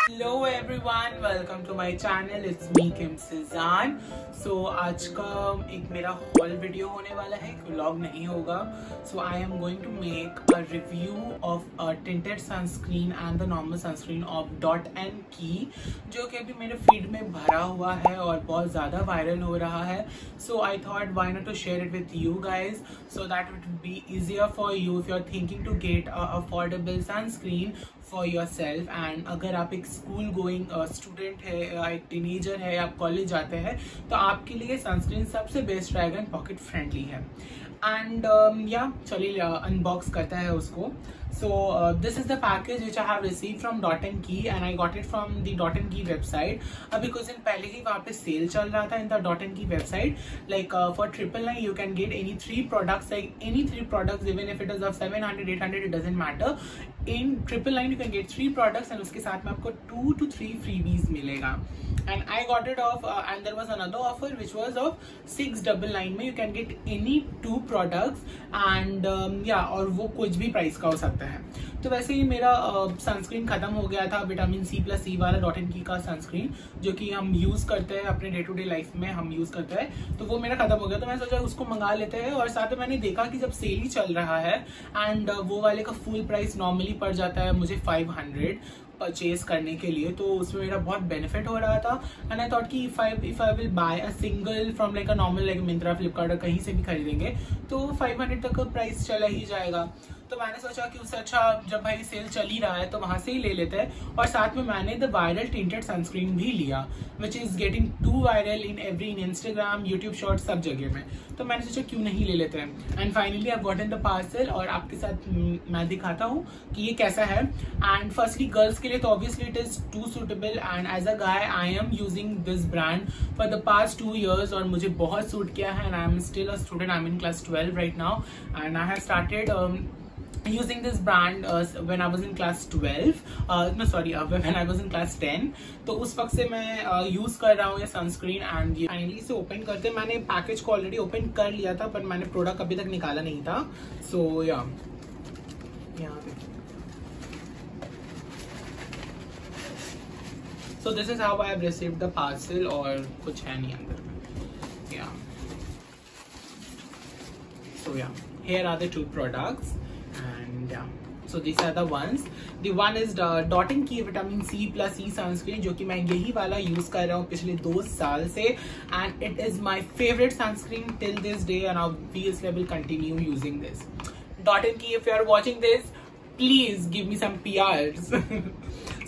Hello everyone, welcome to my channel. It's me Kim Sijan. So आज का एक मेरा हॉल वीडियो होने वाला है, व्लॉग नहीं होगा। So I am going to make a review of a tinted sunscreen and the normal sunscreen of dot and key, जो कि अभी मेरे फीड में भरा हुआ है और बहुत ज़्यादा वायरल हो रहा है। So I thought why not to share it with you guys, so that it will be easier for you if you are thinking to get a affordable sunscreen for yourself. And अगर आप एक school going student है या एक teenager है या आप college जाते हैं तो आपके लिए सनस्क्रीन सबसे बेस्ट रहेगा एंड पॉकेट फ्रेंडली है। एंड या चलिए अनबॉक्स करता है उसको। So this is the package which I have received from Dot & Key and I got it from the Dot & Key website. अभी कुछ दिन पहले ही वहाँ पे सेल चल रहा था in the Dot & Key website. Like for 999 you can get any 3 products, like any 3 products, even if it is of 700, 800, it doesn't matter. In 999 you can get 3 products and उसके साथ में आपको 2 to 3 freebies मिलेगा. And I got it off and there was another offer which was of 699 में you can get any 2 products and yeah, और वो कुछ भी प्राइस का हो सकता है। तो वैसे ही मेरा सनस्क्रीन खत्म हो गया था, विटामिन C+E वाला डॉट एंड की का सनस्क्रीन, जो कि हम यूज करते हैं अपने डे टू डे लाइफ में हम यूज करते हैं। तो वो मेरा खत्म हो गया, तो मैं सोचा उसको मंगा लेते हैं। और साथ में मैंने देखा कि जब सेल ही चल रहा है एंड वो वाले का फुल प्राइस नॉर्मली पड़ जाता है मुझे 500 परचेज करने के लिए, तो उसमें मेरा बहुत बेनिफिट हो रहा था। एंड आई थॉट कि if I will buy a single from like a normal like Myntra, Flipkart, कहीं से भी खरीदेंगे तो 500 तक का प्राइस चला ही जाएगा। तो मैंने सोचा कि उससे अच्छा जब भाई सेल चल ही रहा है तो वहां से ही ले लेते हैं। और साथ में मैंने द वायरल टिंटेड सनस्क्रीन भी लिया which is getting to viral in every, in Instagram, YouTube shorts, सब जगह में। तो मैंने सोचा क्यों नहीं ले लेते हैं। And finally I got in the parcel और आपके साथ मैं दिखाता हूँ कि ये कैसा है। एंड फर्स्टली गर्ल्स के लिए तो obviously it is too suitable and as a guy I am using this brand for the past 2 years और मुझे बहुत सूट किया है। And I am still a student, I am in class 12 right now and I have started using this brand when I was in class 12, no sorry, when I was in class 10। तो उस वक्त से मैं use कर रहा हूँ ये sunscreen. And finally इसे ओपन करते, मैंने पैकेज को ऑलरेडी ओपन कर लिया था पर मैंने प्रोडक्ट अभी तक निकाला नहीं था। सो या so this is how I have received the parcel और कुछ है नहीं अंदर में। या सो या here are the 2 products and yeah, so these are the ones. The one is the Dot & Key Vitamin C+E sunscreen, जो कि मैं यही वाला यूज कर रहा हूँ पिछले 2 साल से and it is my favorite sunscreen till this day and obviously I will continue using this. Dot & Key, if you are watching this, please give me some PRs.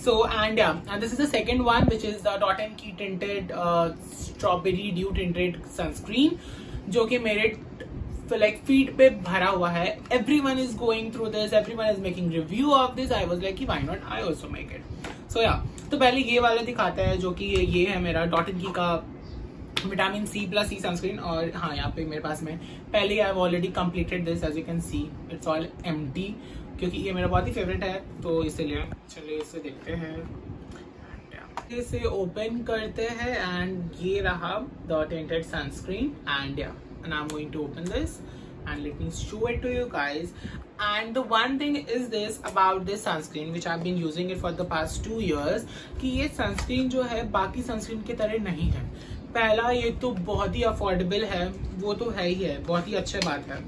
So and yeah, and this is the second one which is the Dot & Key tinted strawberry dew tinted sunscreen, जो कि मेरे like feed पे भरा हुआ है। everyone is going through this, everyone is making review of this. I was like why not I also make it. So yeah, तो पहले ये वाला दिखाता है जो कि ये है मेरा डॉट एंड की का विटामिन C+E सनस्क्रीन। और हाँ, यहाँ पे मेरे पास में पहले I have already completed this, as you can see it's all empty, क्योंकि ये मेरा बहुत ही फेवरेट है तो इसलिए चलिए इसे देखते हैं। इसे ओपन करते हैं एंड ये रहा द टिंटेड सनस्क्रीन एंड या and I'm going to open this and let me show it to you guys. And the one thing is this about this sunscreen which I've been using it for the past 2 years, कि ये sunscreen जो है बाकी sunscreen की तरह नहीं है। पहला, ये तो बहुत ही अफोर्डेबल है, वो तो है ही है, बहुत ही अच्छी बात है।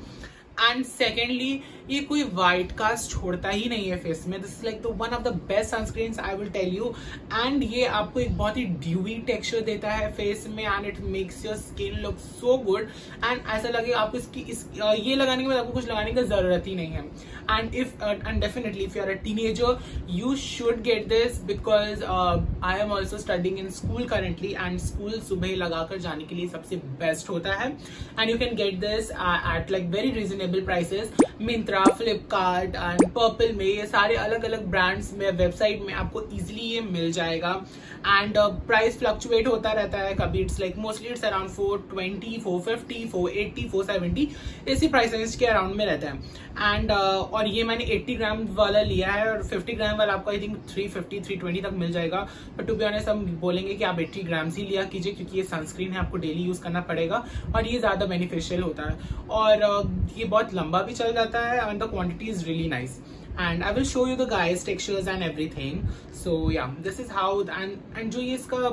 एंड सेकेंडली, ये कोई वाइट कास्ट छोड़ता ही नहीं है फेस में। This is like the one of the best sunscreens I will tell you. And ये आपको एक बहुत ही ड्यूवी टेक्सचर देता है फेस में and it makes your skin look so good. And ऐसा लगे आपको ये लगाने के बाद आपको कुछ लगाने की जरूरत ही नहीं है। And definitely if you are a teenager you should get this because I am also studying in school currently and school सुबह लगाकर जाने के लिए सबसे बेस्ट होता है। And you can get this at like very reasonable prices. Myntra, Flipkart and Purplle में, ये सारे अलग अलग ब्रांड्स में वेबसाइट में आपको इजीली ये मिल जाएगा। एंड प्राइस फ्लक्चुएट होता रहता है, कभी it's like mostly it's around 420, 450, 480, 470 इसी प्राइस रेंज के अराउंड में रहता है। एंड और ये मैंने 80 ग्राम वाला लिया है और 50 ग्राम वाला आपको आई थिंक 350, 320 तक मिल जाएगा। बट टू बी ऑनेस्ट हम बोलेंगे कि आप 80 ग्राम्स ही लिया कीजिए क्योंकि ये सनस्क्रीन है, आपको डेली यूज करना पड़ेगा और ये ज्यादा बेनिफिशियल होता है और ये बहुत लंबा भी चल जाता है and the quantity is really nice. and I will show you the guys textures and everything. So yeah, this is how. and जो ये इसका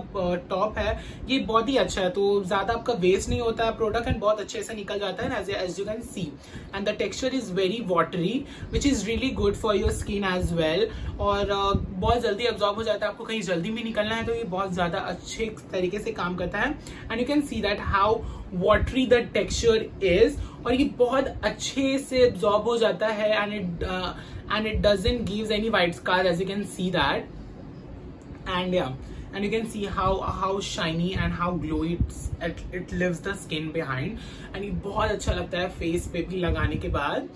टॉप है ये बहुत ही अच्छा है, तो ज्यादा आपका वेस्ट नहीं होता है प्रोडक्ट एंड बहुत अच्छे से निकल जाता है as you can see. And the texture is very watery which is really good for your skin as well. और बहुत जल्दी अब्जॉर्ब हो जाता है, आपको कहीं जल्दी भी निकलना है तो ये बहुत ज्यादा अच्छे तरीके से काम करता है. And you can see that how watery the texture is, और ये बहुत अच्छे से absorb हो जाता है. And it doesn't give any white scar, as you can see that. And yeah, and you can see how shiny and how glowy it leaves the skin behind. and ये बहुत अच्छा लगता है फेस पे भी लगाने के बाद.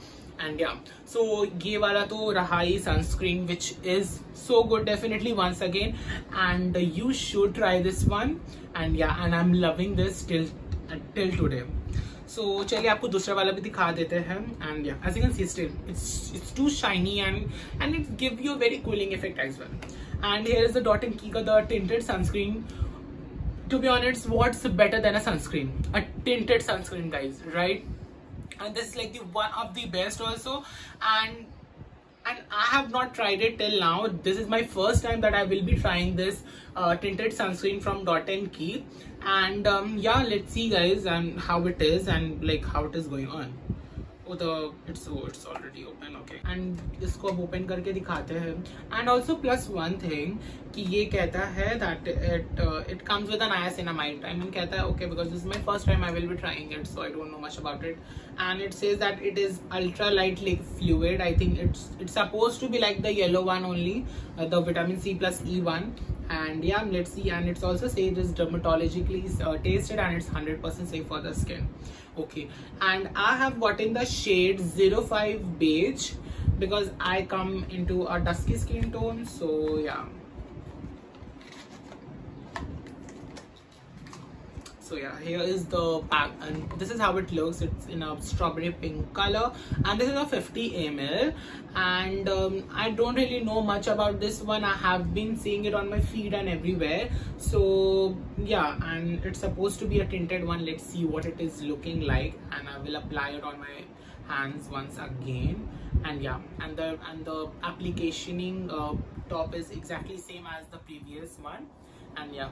And yeah, so ये वाला तो रहा ही sunscreen which is so good definitely once again, and you should try this one. And yeah, and I'm loving this till today. So चलिए आपको दूसरा वाला भी दिखा देते हैं. And yeah, as you can see, still it's too shiny and it give you a very cooling effect as well. And here is the Dot & Key का the tinted sunscreen. To be honest, what's better than a sunscreen? A tinted sunscreen, guys, right? And this is like the one of the best also. And I have not tried it till now. This is my first time that I will be trying this tinted sunscreen from Dot & Key. And yeah, let's see guys and how it is and like how it is going on. It's already open. Okay, and इसको अब open करके दिखाते हैं. And also plus one thing कि ये कहता है that it comes with an niacinamide. I mean कहता है okay, because this is my first time I will be trying it, so I don't know much about it. And it says that it is ultra light fluid. I think it's supposed to be like the yellow one only, the vitamin C plus E one. And yeah, let's see. And it's also said it is dermatologically tested and it's 100% safe for the skin. Okay, and I have gotten the shade 05 beige because I come into a dusky skin tone. So yeah, here is the pack, and this is how it looks. It's in a strawberry pink color, and this is a 50 ml. And I don't really know much about this one. I have been seeing it on my feed and everywhere. So yeah, and it's supposed to be a tinted one. Let's see what it is looking like, and I will apply it on my hands once again. And yeah, and the applicationing top is exactly same as the previous one. And yeah,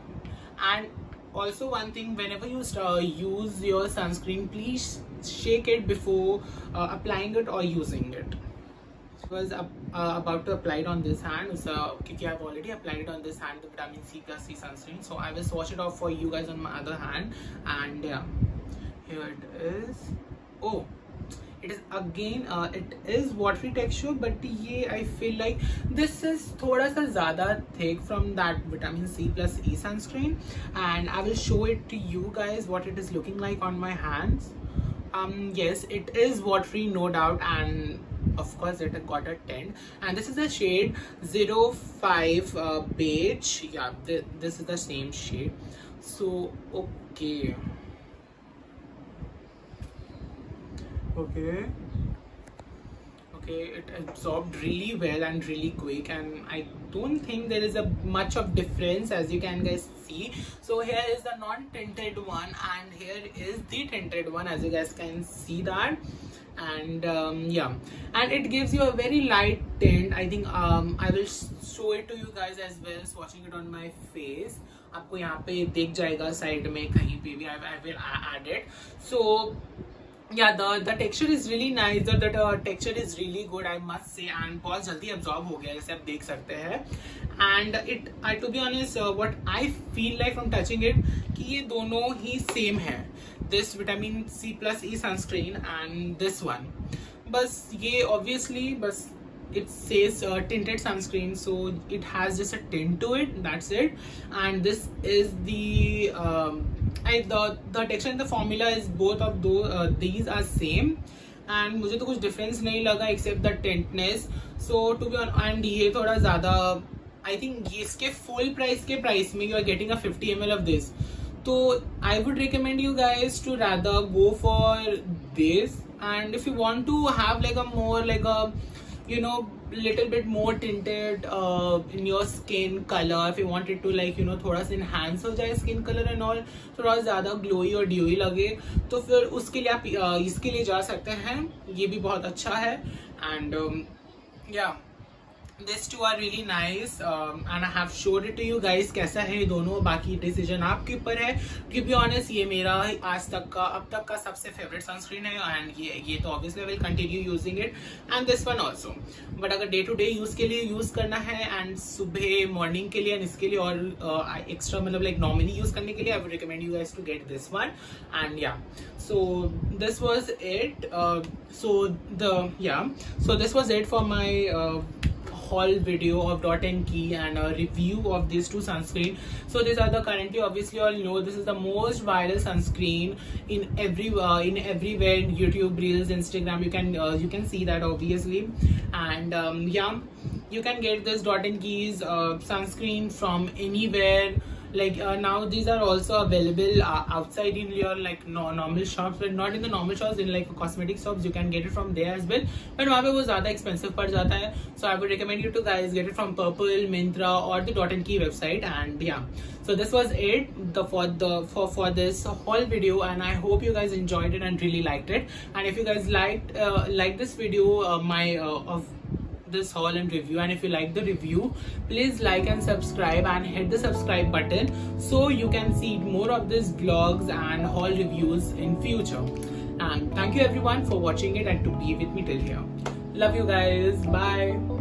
and also one thing, whenever you use your sunscreen, please shake it before applying it or using it. I was about to apply it on this hand, so because I've already applied it on this hand, the vitamin C plus C sunscreen. So I will swatch it off for you guys on my other hand. And yeah, here it is. Oh, it is again it is watery texture, but ये I feel like this is थोड़ा सा ज़्यादा thick from that vitamin C plus E sunscreen. And I will show it to you guys what it is looking like on my hands. Yes, it is watery, no doubt, and of course it got a tint. And this is the shade 05 beige. Yeah, this is the same shade. So okay, it absorbed really well and really quick, and I don't think there is a much of difference, as you can guys see. So here is the non-tinted one and here is the tinted one, as you guys can see that. And yeah, and it gives you a very light tint. I think I will show it to you guys as well, swatching it on my face. आपको यहाँ पे दिख जाएगा side में कहीं पे भी. I will add it. So yeah, the texture is really nice. The texture is really good, I must say, and बहुत जल्दी absorb हो गया जैसे आप देख सकते हैं. And to be honest, what I feel like from touching it कि ये दोनों ही same है, this vitamin C plus E sunscreen and this one. बस ये obviously बस it says tinted sunscreen, so it has just a tint to it, that's it. And this is the the texture and the formula is both of these are same, and मुझे तो कुछ difference नहीं लगा except the tintness. So to be honest, and ये थोड़ा ज़्यादा, I think इसके full price में you are getting a 50 ml of this. So I would recommend you guys to rather go for this. And if you want to have like a more like a, you know, little bit more tinted in your skin color, if you want it to like, you know, थोड़ा सा enhance हो जाए skin color and all, थोड़ा ज़्यादा glowy और dewy लगे, तो फिर उसके लिए आप इसके लिए जा सकते हैं. ये भी बहुत अच्छा है. And yeah, these two are really nice and I have showed it to you guys कैसा है ये दोनों. बाकी डिसीजन आपके ऊपर है. To be honest, ये मेरा आज तक का अब तक का सबसे फेवरेट सनस्क्रीन है एंड ये तो obviously I will continue using it and this one also. But अगर डे टू डे यूज के लिए यूज करना है एंड सुबह मॉर्निंग के लिए एंड इसके लिए और एक्स्ट्रा मतलब लाइक नॉर्मली यूज करने के लिए I would recommend you guys to get this one. And yeah so this was it. So this was it for my haul video of Dot & Key and a review of these two sunscreen. So these are the currently, obviously all know, this is the most viral sunscreen in everywhere in YouTube, Reels, Instagram. You can see that obviously. And yeah, you can get this Dot & Key's sunscreen from anywhere. Like now these are also available outside in your like normal shops, but not in the normal shops, in like cosmetic shops. You can get it from there as well, but वहाँ पे वो ज़्यादा expensive पड़ जाता है. So I would recommend you to guys get it from Purple, Myntra or the Dot & Key website. And yeah, so this was it for this whole video, and I hope you guys enjoyed it and really liked it. And if you guys liked this video of this haul and review, and if you like the review, please like and subscribe and hit the subscribe button so you can see more of these vlogs and haul reviews in future. And thank you everyone for watching it and to be with me till here. Love you guys. Bye.